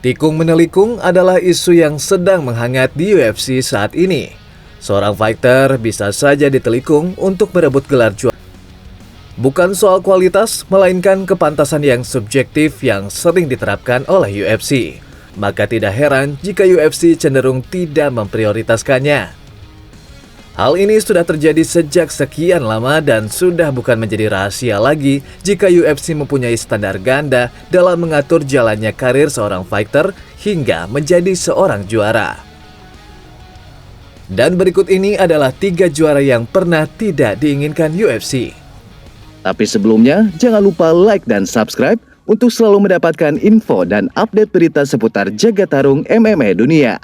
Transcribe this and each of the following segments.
Tikung menelikung adalah isu yang sedang menghangat di UFC saat ini. Seorang fighter bisa saja ditelikung untuk merebut gelar juara. Bukan soal kualitas, melainkan kepantasan yang subjektif yang sering diterapkan oleh UFC. Maka tidak heran jika UFC cenderung tidak memprioritaskannya. Hal ini sudah terjadi sejak sekian lama dan sudah bukan menjadi rahasia lagi jika UFC mempunyai standar ganda dalam mengatur jalannya karir seorang fighter hingga menjadi seorang juara. Dan berikut ini adalah 3 juara yang pernah tidak diinginkan UFC. Tapi sebelumnya, jangan lupa like dan subscribe untuk selalu mendapatkan info dan update berita seputar jagat tarung MMA dunia.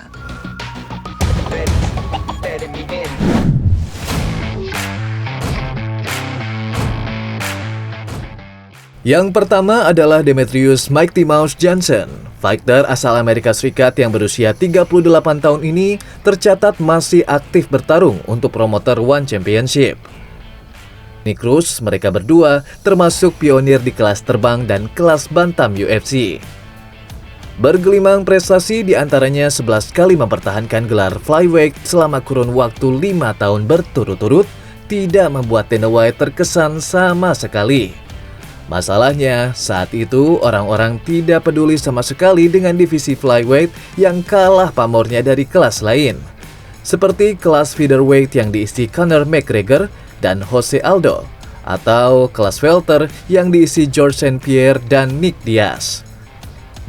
Yang pertama adalah Demetrius Mighty Mouse Johnson. Fighter asal Amerika Serikat yang berusia 38 tahun ini tercatat masih aktif bertarung untuk promotor One Championship. Nick Cruz, mereka berdua termasuk pionir di kelas terbang dan kelas bantam UFC. Bergelimang prestasi diantaranya 11 kali mempertahankan gelar flyweight selama kurun waktu 5 tahun berturut-turut, tidak membuat Dana White terkesan sama sekali. Masalahnya, saat itu orang-orang tidak peduli sama sekali dengan divisi flyweight yang kalah pamornya dari kelas lain. Seperti kelas featherweight yang diisi Conor McGregor dan Jose Aldo, atau kelas welter yang diisi George St. Pierre dan Nick Diaz.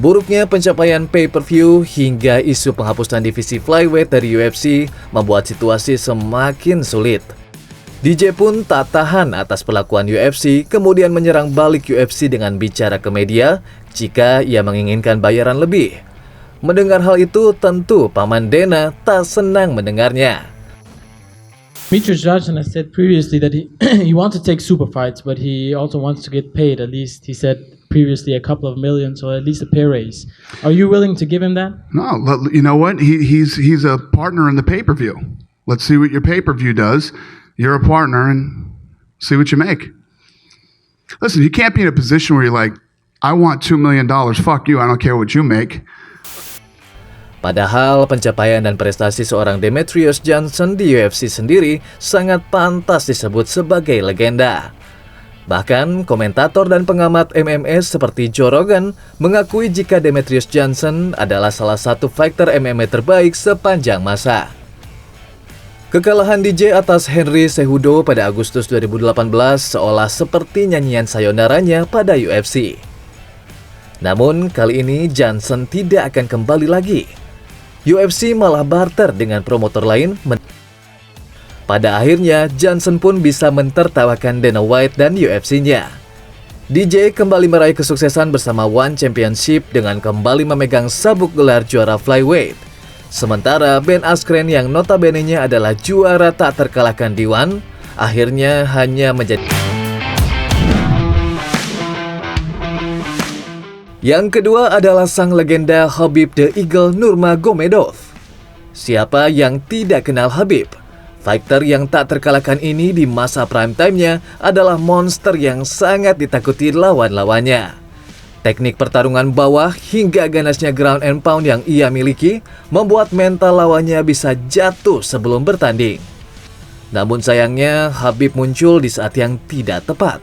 Buruknya pencapaian pay-per-view hingga isu penghapusan divisi flyweight dari UFC membuat situasi semakin sulit. DJ pun tak tahan atas perlakuan UFC, kemudian menyerang balik UFC dengan bicara ke media jika ia menginginkan bayaran lebih. Mendengar hal itu, tentu Paman Dana tak senang mendengarnya. Demetrius Johnson has said previously that he wants to take super fights, but he also wants to get paid. At least he said previously a couple of millions, or at least a pay raise. Are you willing to give him that? No, you know what? He's a partner in the pay-per-view. Let's see what your pay-per-view does. You're a partner and see what you make. Listen, you can't be in a position where you're like, I want $2 million, fuck you, I don't care what you make. Padahal pencapaian dan prestasi seorang Demetrius Johnson di UFC sendiri sangat pantas disebut sebagai legenda. Bahkan komentator dan pengamat MMA seperti Joe Rogan mengakui jika Demetrius Johnson adalah salah satu fighter MMA terbaik sepanjang masa. Kekalahan DJ atas Henry Cejudo pada Agustus 2018 seolah seperti nyanyian sayonaranya pada UFC. Namun kali ini Johnson tidak akan kembali lagi. UFC malah barter dengan promotor lain. Pada akhirnya Johnson pun bisa mentertawakan Dana White dan UFC-nya. DJ kembali meraih kesuksesan bersama One Championship dengan kembali memegang sabuk gelar juara flyweight. Sementara Ben Askren yang notabene-nya adalah juara tak terkalahkan di One, akhirnya hanya menjadi. Yang kedua adalah sang legenda Khabib the Eagle Nurmagomedov. Siapa yang tidak kenal Khabib? Fighter yang tak terkalahkan ini di masa prime time-nya adalah monster yang sangat ditakuti lawan-lawannya. Teknik pertarungan bawah hingga ganasnya ground and pound yang ia miliki membuat mental lawannya bisa jatuh sebelum bertanding. Namun sayangnya Khabib muncul di saat yang tidak tepat.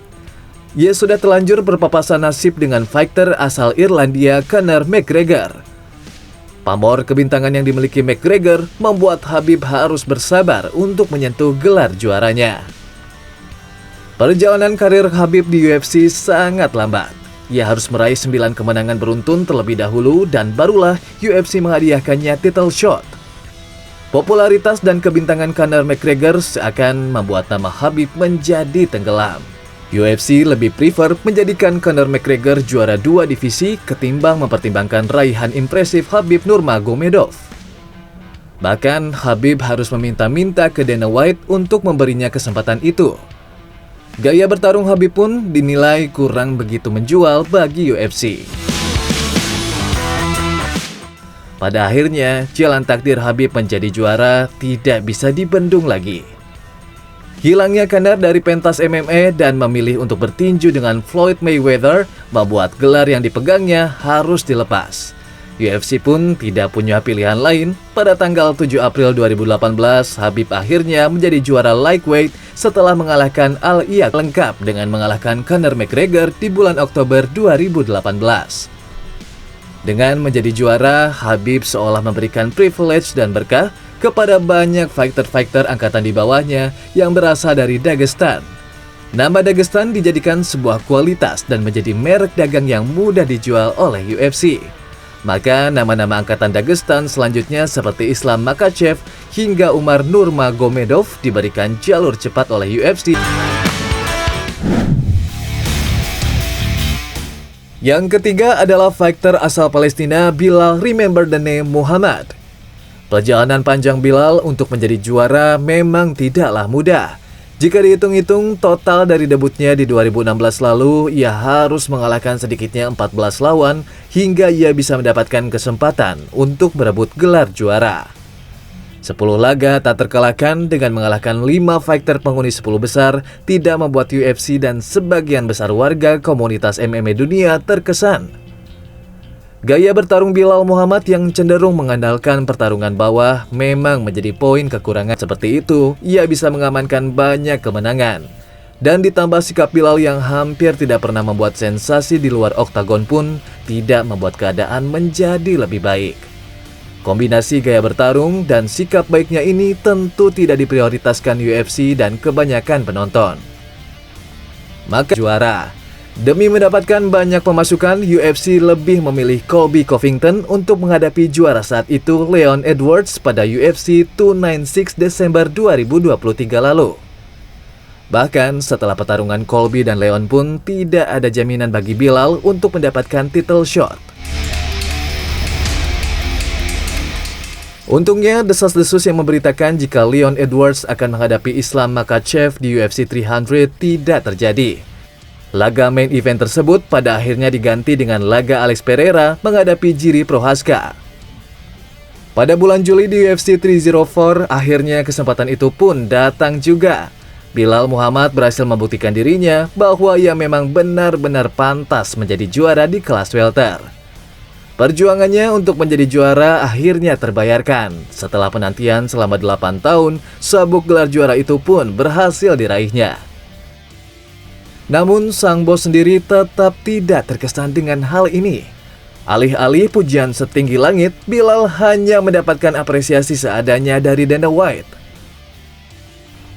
Ia sudah terlanjur berpapasan nasib dengan fighter asal Irlandia Conor McGregor. Pamor kebintangan yang dimiliki McGregor membuat Khabib harus bersabar untuk menyentuh gelar juaranya. Perjalanan karir Khabib di UFC sangat lambat. Ia harus meraih 9 kemenangan beruntun terlebih dahulu dan barulah UFC menghadiahkannya title shot. Popularitas dan kebintangan Conor McGregor seakan membuat nama Khabib menjadi tenggelam. UFC lebih prefer menjadikan Conor McGregor juara 2 divisi ketimbang mempertimbangkan raihan impresif Khabib Nurmagomedov. Bahkan Khabib harus meminta-minta ke Dana White untuk memberinya kesempatan itu. Gaya bertarung Khabib pun dinilai kurang begitu menjual bagi UFC. Pada akhirnya, jalan takdir Khabib menjadi juara tidak bisa dibendung lagi. Hilangnya Conor dari pentas MMA dan memilih untuk bertinju dengan Floyd Mayweather membuat gelar yang dipegangnya harus dilepas. UFC pun tidak punya pilihan lain. Pada tanggal 7 April 2018, Khabib akhirnya menjadi juara lightweight setelah mengalahkan Al-Iyad lengkap dengan mengalahkan Conor McGregor di bulan Oktober 2018. Dengan menjadi juara, Khabib seolah memberikan privilege dan berkah kepada banyak fighter-fighter angkatan di bawahnya yang berasal dari Dagestan. Nama Dagestan dijadikan sebuah kualitas dan menjadi merek dagang yang mudah dijual oleh UFC. Maka nama-nama angkatan Dagestan selanjutnya seperti Islam Makhachev hingga Umar Nurmagomedov diberikan jalur cepat oleh UFC. Yang ketiga adalah fighter asal Palestina Bilal Remember the Name Muhammad. Perjalanan panjang Bilal untuk menjadi juara memang tidaklah mudah. Jika dihitung-hitung total dari debutnya di 2016 lalu, ia harus mengalahkan sedikitnya 14 lawan hingga ia bisa mendapatkan kesempatan untuk berebut gelar juara. 10 laga tak terkalahkan dengan mengalahkan 5 fighter penghuni 10 besar tidak membuat UFC dan sebagian besar warga komunitas MMA dunia terkesan. Gaya bertarung Bilal Muhammad yang cenderung mengandalkan pertarungan bawah memang menjadi poin kekurangan. Seperti itu, ia bisa mengamankan banyak kemenangan. Dan ditambah sikap Bilal yang hampir tidak pernah membuat sensasi di luar oktagon pun tidak membuat keadaan menjadi lebih baik. Kombinasi gaya bertarung dan sikap baiknya ini tentu tidak diprioritaskan UFC dan kebanyakan penonton. Maka juara. Demi mendapatkan banyak pemasukan, UFC lebih memilih Colby Covington untuk menghadapi juara saat itu Leon Edwards pada UFC 296 Desember 2023 lalu. Bahkan setelah pertarungan Colby dan Leon pun tidak ada jaminan bagi Bilal untuk mendapatkan title shot. Untungnya, desas-desus yang memberitakan jika Leon Edwards akan menghadapi Islam Makhachev di UFC 300 tidak terjadi. Laga main event tersebut pada akhirnya diganti dengan laga Alex Pereira menghadapi Jiri Prochazka. Pada bulan Juli di UFC 304, akhirnya kesempatan itu pun datang juga. Bilal Muhammad berhasil membuktikan dirinya bahwa ia memang benar-benar pantas menjadi juara di kelas welter. Perjuangannya untuk menjadi juara akhirnya terbayarkan. Setelah penantian selama 8 tahun, sabuk gelar juara itu pun berhasil diraihnya. Namun sang bos sendiri tetap tidak terkesan dengan hal ini. Alih-alih pujian setinggi langit, Bilal hanya mendapatkan apresiasi seadanya dari Dana White.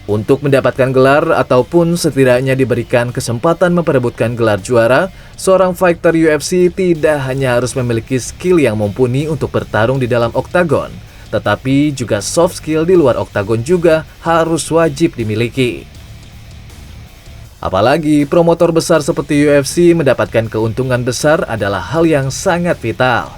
Untuk mendapatkan gelar ataupun setidaknya diberikan kesempatan memperebutkan gelar juara, seorang fighter UFC tidak hanya harus memiliki skill yang mumpuni untuk bertarung di dalam oktagon, tetapi juga soft skill di luar oktagon juga harus wajib dimiliki. Apalagi promotor besar seperti UFC mendapatkan keuntungan besar adalah hal yang sangat vital.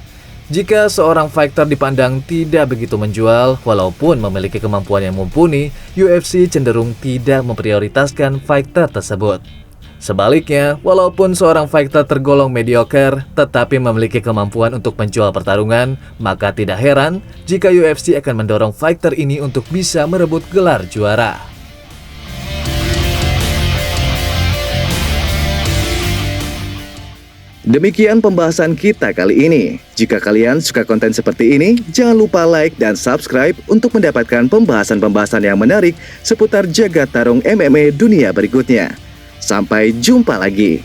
Jika seorang fighter dipandang tidak begitu menjual, walaupun memiliki kemampuan yang mumpuni, UFC cenderung tidak memprioritaskan fighter tersebut. Sebaliknya, walaupun seorang fighter tergolong mediocre, tetapi memiliki kemampuan untuk menjual pertarungan, maka tidak heran jika UFC akan mendorong fighter ini untuk bisa merebut gelar juara. Demikian pembahasan kita kali ini. Jika kalian suka konten seperti ini, jangan lupa like dan subscribe untuk mendapatkan pembahasan-pembahasan yang menarik seputar jagat tarung MMA dunia berikutnya. Sampai jumpa lagi.